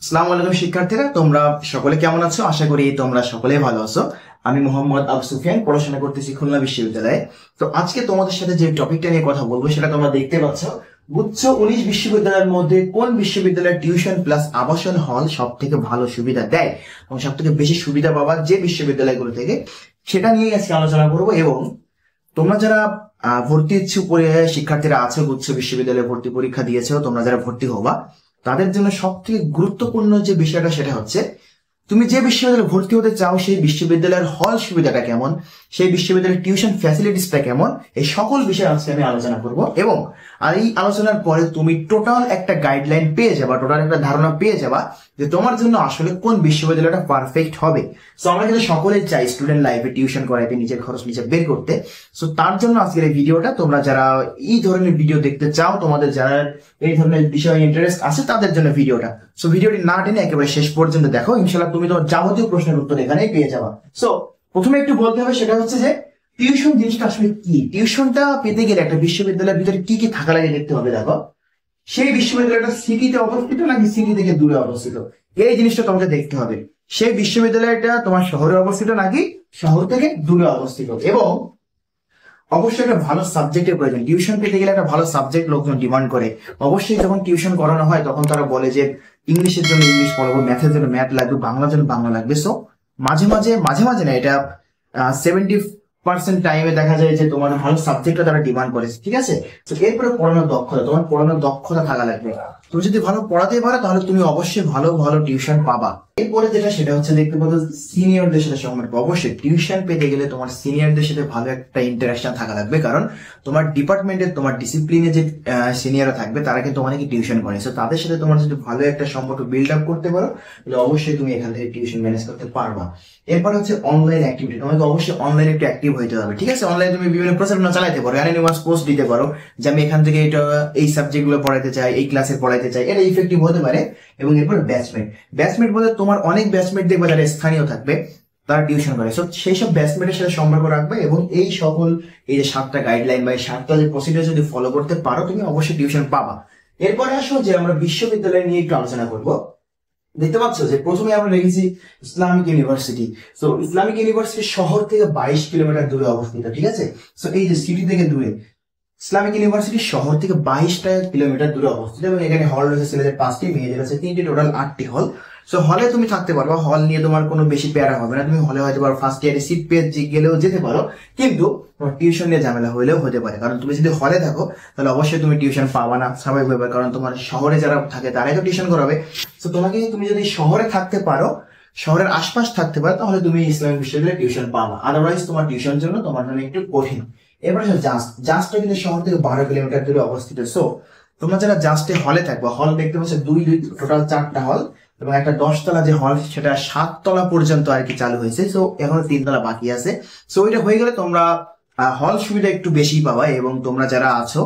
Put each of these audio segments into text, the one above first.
আসসালামু আলাইকুম শিক্ষার্থীরা, তোমরা সকলে কেমন আছো? আশা করি তোমরা সকলেই ভালো আছো। আমি মোহাম্মদ আবু সুফিয়ান, পড়াশোনা করতেছি খুলনা বিশ্ববিদ্যালয়ে। তো আজকে তোমাদের সাথে যে টপিকটা নিয়ে কথা বলবো সেটা তোমরা দেখতে পাচ্ছ। গুচ্ছ 19 বিশ্ববিদ্যালয়ের মধ্যে কোন বিশ্ববিদ্যালয়ের টিউশন প্লাস আবাসন হল সব থেকে ভালো সুবিধা দেয় এবং সব থেকে বেশি সুবিধা পাওয়া যে বিশ্ববিদ্যালয়গুলো থেকে, সেটা নিয়ে আজকে আলোচনা করবো। এবং তোমরা যারা ভর্তি ইচ্ছুক শিক্ষার্থীরা আছো, গুচ্ছ বিশ্ববিদ্যালয়ে ভর্তি পরীক্ষা দিয়েছো, তোমরা যারা ভর্তি হবা তাদের জন্য সব থেকে গুরুত্বপূর্ণ যে বিষয়টা সেটা হচ্ছে তুমি যে বিশ্ববিদ্যালয়ে ভর্তি হতে চাও সেই বিশ্ববিদ্যালয়ের হল সুবিধাটা কেমন, সেই বিশ্ববিদ্যালয়ের টিউশন ফ্যাসিলিটিসটা কেমন, এই সকল বিষয়ে আজকে আমি আলোচনা করব। এবং এই আলোচনার পরে তুমি টোটাল একটা গাইডলাইন পেয়ে যাবা, টোটাল একটা ধারণা পেয়ে যাবা যে তোমার জন্য আসলে কোন বিশ্ববিদ্যালয়টা পারফেক্ট হবে। সো আমরা কিন্তু সকলেই চাই স্টুডেন্ট লাইফে টিউশন করাইতে, নিজের খরচ নিজে বের করতে। সো তার জন্য আজকের এই ভিডিওটা, তোমরা যারা এই ধরনের ভিডিও দেখতে চাও, তোমাদের যারা এই ধরনের বিষয়ে ইন্টারেস্ট আছে তাদের জন্য ভিডিওটা। সো ভিডিওটি না টেনে একেবারে শেষ পর্যন্ত দেখো, ইনশাল্লাহ তুমি তোমার যাবতীয় প্রশ্নের উত্তর এখানেই পেয়ে যাবা। সো প্রথমে একটু বলতে হবে, সেটা হচ্ছে যে টিউশন জিনিসটা আসলে কি। টিউশনটা পেতে গেলে একটা বিশ্ববিদ্যালয়ের ভিতরে কি কি থাকা লাগে দেখতে হবে। দেখো, সেই বিশ্ববিদ্যালয়টা সিটিতে অবস্থিত নাকি সিটি থেকে দূরে অবস্থিত, এই জিনিসটা তোমাকে দেখতে হবে। সেই বিশ্ববিদ্যালয়টা তোমার শহরে অবস্থিত নাকি শহর থেকে দূরে অবস্থিত। এবং অবশ্যই একটা ভালো সাবজেক্টের প্রয়োজন। টিউশন পেতে গেলে একটা ভালো সাবজেক্ট লোকজন ডিমান্ড করে। অবশ্যই যখন টিউশন করানো হয় তখন তারা বলে যে ইংলিশের জন্য ইংলিশ পড়াবো, ম্যাথের জন্য ম্যাথ লাগবে, বাংলার জন্য বাংলা লাগবে। সো মাঝে মাঝে মাঝে মাঝে না, এটা 70% টাইমে দেখা যায় যে তোমার ভালো সাবজেক্টটা তারা ডিমান্ড করেছে, ঠিক আছে। তো এরপরে পড়ানোর দক্ষতা, তোমার পড়ানোর দক্ষতা থাকা লাগবে। তুমি যদি ভালো পড়াতে পারো তাহলে তুমি অবশ্যই ভালো ভালো টিউশন পাবা। এরপরে যেটা সেটা হচ্ছে দেখতে পাবো সিনিয়রদের সাথে সম্পর্ক। অবশ্যই টিউশন পেতে গেলে তোমার সিনিয়রদের সাথে ভালো একটা ইন্টারাকশন থাকা লাগবে, কারণ তোমার ডিপার্টমেন্টের, তোমার ডিসিপ্লিনে যে সিনিয়ররা থাকবে তারা কিন্তু অনেকে টিউশন করে। সো তাদের সাথে তোমার যদি ভালো একটা সম্পর্ক বিল্ড আপ করতে পারো তাহলে অবশ্যই তুমি এখান থেকে টিউশন ম্যানেজ করতে পারবা। এরপর হচ্ছে অনলাইন অ্যাক্টিভিটি। তোমাকে অবশ্যই অনলাইনে একটু অ্যাক্টিভ হইতে হবে, ঠিক আছে। অনলাইনে তুমি বিভিন্ন প্রচারণা চালাতে পারো, অ্যানোনিমাস পোস্ট দিতে পারো যে আমি এখান থেকে এটা এই সাবজেক্ট গুলো পড়াইতে চাই, এই ক্লাসে পড়াইতে চাই, এটা ইফেক্টিভ হতে পারে। এবং এরপর ব্যাচমেট। ব্যাচমেট বলতে তোমার অনেক ব্যাচমেট দেখবে যারা স্থানীয় থাকবে, তারা টিউশন করে। সো সেই সব ব্যাচমেটের সাথে সম্পর্ক রাখবে এবং এই সকল এই যে 7টা গাইডলাইন বা এই 7টা যে প্রসিডিউর যদি ফলো করতে পারো তুমি অবশ্যই টিউশন পাবা। এরপরে আসো যে আমরা বিশ্ববিদ্যালয় নিয়ে একটু আলোচনা করবো। দেখতে পাচ্ছ যে প্রথমে আমরা লিখেছি Islamic university. So Islamic university শহর থেকে 22 কিলোমিটার দূরে অবস্থিত, ঠিক আছে। সো এই যে সিটি থেকে দূরে ইসলামিক ইউনিভার্সিটি শহর থেকে 22টা কিলোমিটার দূরে অবস্থিত। এবং এখানে হল রয়েছে ছেলেদের 5টি, মেয়েদের আছে 3টি, টোটাল 8টি হল। সো হলে তুমি থাকতে পারবা, হল নিয়ে তোমার কোনো বেশি প্যারা হবে না। তুমি হলে হয়তো পারো ফার্স্ট ইয়ারে সিট পেয়ে গেলেও যেতে পারো, কিন্তু টিউশন নিয়ে ঝামেলা হলেও হতে পারে। কারণ তুমি যদি হলে থাকো তাহলে অবশ্যই তুমি টিউশন পাবা না, স্বাভাবিক ব্যাপার, কারণ তোমার শহরে যারা থাকে তারাই তো টিউশন করাবে। তো তোমাকে, তুমি যদি শহরে থাকতে পারো, শহরের আশপাশ থাকতে পারো, তাহলে তুমি ইসলামিক বিশ্ববিদ্যালয়ে টিউশন পাবা। আদারওয়াইজ তোমার টিউশন জন্য তোমার জন্য একটু কঠিন। এবার জাস্টটা কিন্তু শহর থেকে 12 কিলোমিটার দূরে অবস্থিত। সো তোমরা যারা জাস্টে হলে থাকবে, হল দেখতে পাচ্ছ টোটাল 4টা হল এবং একটা 10 তলা যে হল সেটা 7 তলা পর্যন্ত আর কি চালু হয়েছে। সো এখনো 3 তলা বাকি আছে। সো ওইটা হয়ে গেলে তোমরা হল সুবিধা একটু বেশি পাবা। এবং তোমরা যারা আছো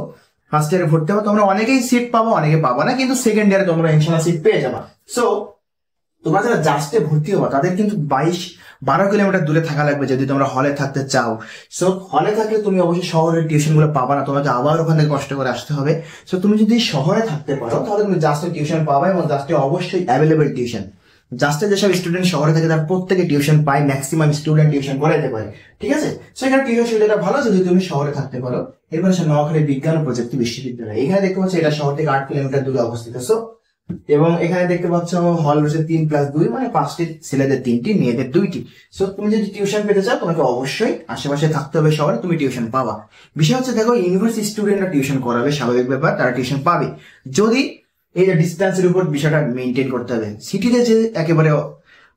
ফার্স্ট ইয়ারে ভর্তি হবে, তোমরা অনেকেই সিট পাবো, অনেকে পাবা না, কিন্তু সেকেন্ড ইয়ারে তোমরা ইনশাল্লাহ সিট পেয়ে যাবা। সো তোমরা যারা জাস্টে ভর্তি হবা তাদের কিন্তু 12 কিলোমিটার দূরে থাকা লাগবে যদি তোমরা হলে থাকতে চাও। সো হলে থাকলে তুমি অবশ্যই শহরের টিউশন গুলো পাবা না, তোমাকে আবার ওখানে কষ্ট করে আসতে হবে। সো তুমি যদি শহরে থাকতে পারো তাহলে তুমি জাস্টে টিউশন পাবা, এবং জাস্টে অবশ্যই অ্যাভেলেবেল টিউশন। জাস্টে যেসব স্টুডেন্ট শহরে থাকে তার প্রত্যেকে টিউশন পায়, ম্যাক্সিমাম স্টুডেন্ট টিউশন করাইতে পারে, ঠিক আছে। সো এখানে টিউশন সুবিধাটা ভালো যদি তুমি শহরে থাকতে পারো। এরপর হচ্ছে নোয়াখালী বিজ্ঞান ও প্রযুক্তি বিশ্ববিদ্যালয়। এখানে দেখতে পাচ্ছ এটা শহর থেকে 8 কিলোমিটার দূরে অবস্থিত। সো এবং এখানে দেখতে পাচ্ছ হল রয়েছে 3+2, মানে 5টি, ছেলেদের 3টি, মেয়েদের 2টি। সো তুমি যদি টিউশন পেতে চাও তোমাকে অবশ্যই আশেপাশে থাকতে হবে শহরে, তুমি টিউশন পাবা। বিষয় হচ্ছে দেখো, ইউনিভার্সিটি স্টুডেন্টরা টিউশন করাবে, স্বাভাবিক ব্যাপার, তারা টিউশন পাবে যদি এই যে ডিস্টেন্সের উপর বিষয়টা মেনটেন করতে হবে। সিটিতে যে একেবারে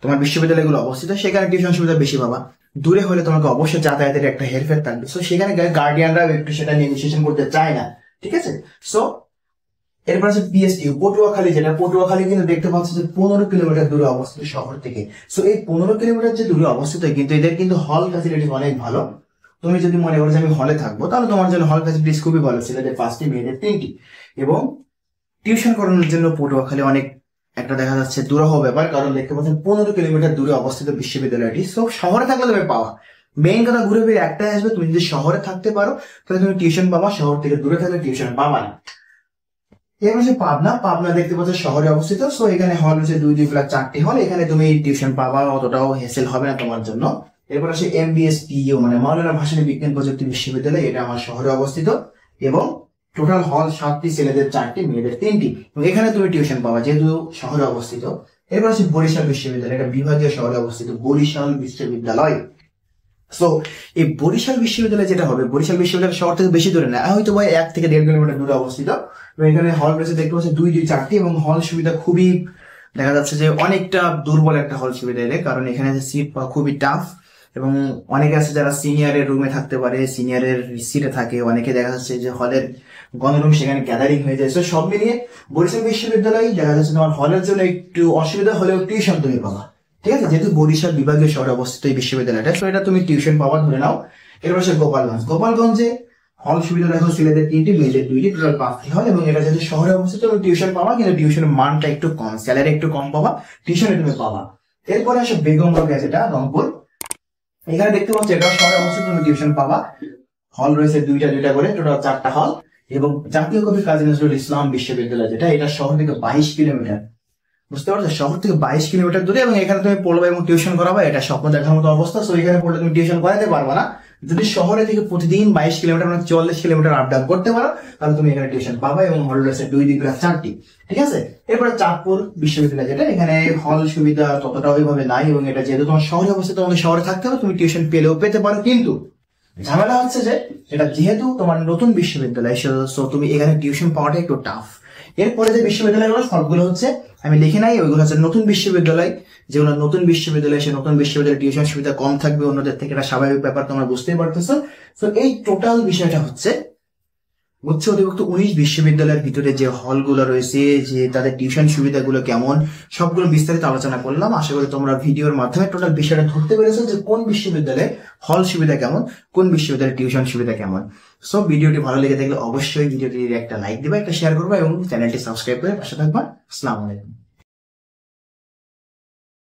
তোমার বিশ্ববিদ্যালয়গুলো অবস্থিত সেখানে টিউশন সুবিধা বেশি পাবা। দূরে হলে তোমাকে অবশ্যই যাতায়াতের একটা হেরফের থাকবে। সো সেখানে গার্ডিয়ানরা একটু সেটা নেগোসিয়েশন করতে চায় না, ঠিক আছে। সো এরপর আছে পিএসইউ পটুয়াখালী, যেটা পটুয়াখালী কিন্তু দেখতে পাচ্ছ যে 15 কিলোমিটার দূরে অবস্থিত শহর থেকে। সো এই 15 কিলোমিটার যে দূরে অবস্থিত, কিন্তু এদের কিন্তু হল ফ্যাসিলিটি অনেক ভালো। তুমি যদি মনে করো যে আমি হলে থাকবো তাহলে তোমার জন্য হল ফ্যাসিলিটিস খুবই ভালো, ছেলেদের 5টি, মেয়েদের 3টি। এবং টিউশন করানোর জন্য পটুয়াখালী অনেক একটা দেখা যাচ্ছে দুরূহ ব্যাপার, কারণ দেখতে পাচ্ছেন 15 কিলোমিটার দূরে অবস্থিত বিশ্ববিদ্যালয়টি। সো শহরে থাকলে তুমি পাওয়া, মেইন কথা ঘুরে ফিরে একটাই আসবে, তুমি যদি শহরে থাকতে পারো তাহলে তুমি টিউশন পাবা, শহর থেকে দূরে থাকলে টিউশন পাবা না। এবার হচ্ছে পাবনা দেখতে পাচ্ছ শহরে অবস্থিত। সো এখানে হল হচ্ছে 2-4টি হল, এখানে তুমি টিউশন পাবা, অতটাও হেসেল হবে না তোমার জন্য। এরপর হচ্ছে MBSPU মানে মাওলানা ভাসানী বিজ্ঞান প্রযুক্তি বিশ্ববিদ্যালয়, এটা আমার শহরে অবস্থিত এবং টোটাল হল 7টি, ছেলেদের 4টি, মেয়েদের 3টি, এবং এখানে তুমি টিউশন পাবা যেহেতু শহরে অবস্থিত। এরপর হচ্ছে বরিশাল বিশ্ববিদ্যালয়, এটা বিভাগীয় শহরে অবস্থিত, বরিশাল বিশ্ববিদ্যালয়। সো এই বরিশাল বিশ্ববিদ্যালয় যেটা হবে, বরিশাল বিশ্ববিদ্যালয় শহর থেকে বেশি দূরে না, হয়তো 1 থেকে 1.5 কিলোমিটার দূরে অবস্থিত। এখানে হল রয়েছে দেখতে পাচ্ছি 2-4টি, এবং হল সুবিধা খুবই দেখা যাচ্ছে যে অনেকটা দুর্বল একটা হল সুবিধা এলে, কারণ এখানে সিট পাওয়া খুবই টাফ, এবং অনেকে আছে যারা সিনিয়রের রুমে থাকতে পারে, সিনিয়রের সিটে থাকে, অনেকে দেখা যাচ্ছে যে হলের গণরুম সেখানে গ্যাদারিং হয়ে যায়। তো সব মিলিয়ে বরিশাল বিশ্ববিদ্যালয় দেখা যাচ্ছে তোমার হলের জন্য একটু অসুবিধা হলেও টিউশন তুমি পাবা, ঠিক আছে, যেহেতু বরিশাল বিভাগীয় শহরে অবস্থিত এই বিশ্ববিদ্যালয়টা, তো এটা তুমি টিউশন পাবা ধরে নাও। এরপর হচ্ছে গোপালগঞ্জে হল সুবিধা দেখো, ছেলেদের 3টি, মেয়েদের 2টি, টোটাল 5টি হল, এবং এটা যেহেতু শহরে অবস্থিত তুমি টিউশন পাবা, কিন্তু টিউশনের মানটা একটু কম, স্যালারি একটু কম পাবা, টিউশনে তুমি পাবা। এরপরে আসে বেগমগঞ্জ, যেটা রংপুর, এখানে দেখতে পাচ্ছ এটা শহরে অবস্থিত, তুমি টিউশন পাবা। হল রয়েছে 2টা করে, টোটাল 4টা হল, এবং জাতীয় কবি কাজী নজরুল ইসলাম বিশ্ববিদ্যালয়, যেটা এটা শহর থেকে 22 কিলোমিটার, বুঝতে পারছো, শহর থেকে 22 কিলোমিটার দূরে, এবং এখানে তুমি পড়বে এবং টিউশন করাবা, এটা স্বপ্ন দেখার মতো অবস্থা। সো এখানে পড়লে তুমি টিউশন করাতে পারবা না, যদি শহরে থেকে প্রতিদিন 22 কিলোমিটার মানে 40 কিলোমিটার আপ ডাউন করতে পারো, তাহলে তুমি এখানে টিউশন পাবা, এবং হল রয়েছে 2-4টি, ঠিক আছে। এরপরে চাঁদপুর বিশ্ববিদ্যালয়, যেটা এখানে হল সুবিধা ততটা ওইভাবে নাই, এবং এটা যেহেতু তোমার শহরে অবস্থিত, তোমাকে শহরে থাকতে হবে, তুমি টিউশন পেলেও পেতে পারো, কিন্তু ঝামেলা হচ্ছে যে এটা যেহেতু তোমার নতুন বিশ্ববিদ্যালয়, সো তুমি এখানে টিউশন পাওয়াটা একটু টাফ। এরপরে যে বিশ্ববিদ্যালয়গুলো সবগুলো হচ্ছে আমি লিখে নাই, ওইগুলো হচ্ছে নতুন বিশ্ববিদ্যালয়, যেগুলো নতুন বিশ্ববিদ্যালয়, সে নতুন বিশ্ববিদ্যালয়ে টিউশন সুবিধা কম থাকবে অন্যদের থেকে, এটা স্বাভাবিক ব্যাপার, তোমরা বুঝতেই পারতেছো। তো এই টোটাল বিষয়টা হচ্ছে উচ্চ অধিভুক্ত 19 বিশ্ববিদ্যালয়ের ভিতরে যে হলগুলো রয়েছে, যে তাদের টিউশন সুবিধাগুলো কেমন, সবগুলো বিস্তারিত আলোচনা করলাম। আশা করি তোমরা ভিডিওর মাধ্যমে টোটাল বিষয়টা ধরতে পেরেছো যে কোন বিশ্ববিদ্যালয়ে হল সুবিধা কেমন, কোন বিশ্ববিদ্যালয়ে টিউশন সুবিধা কেমন। সো ভিডিওটি ভালো লেগে থাকলে অবশ্যই ভিডিওটির একটা লাইক দিবা, একটা শেয়ার করবা, এবং চ্যানেলটি সাবস্ক্রাইব করে পাশে থাকবা। আসসালামু আলাইকুম।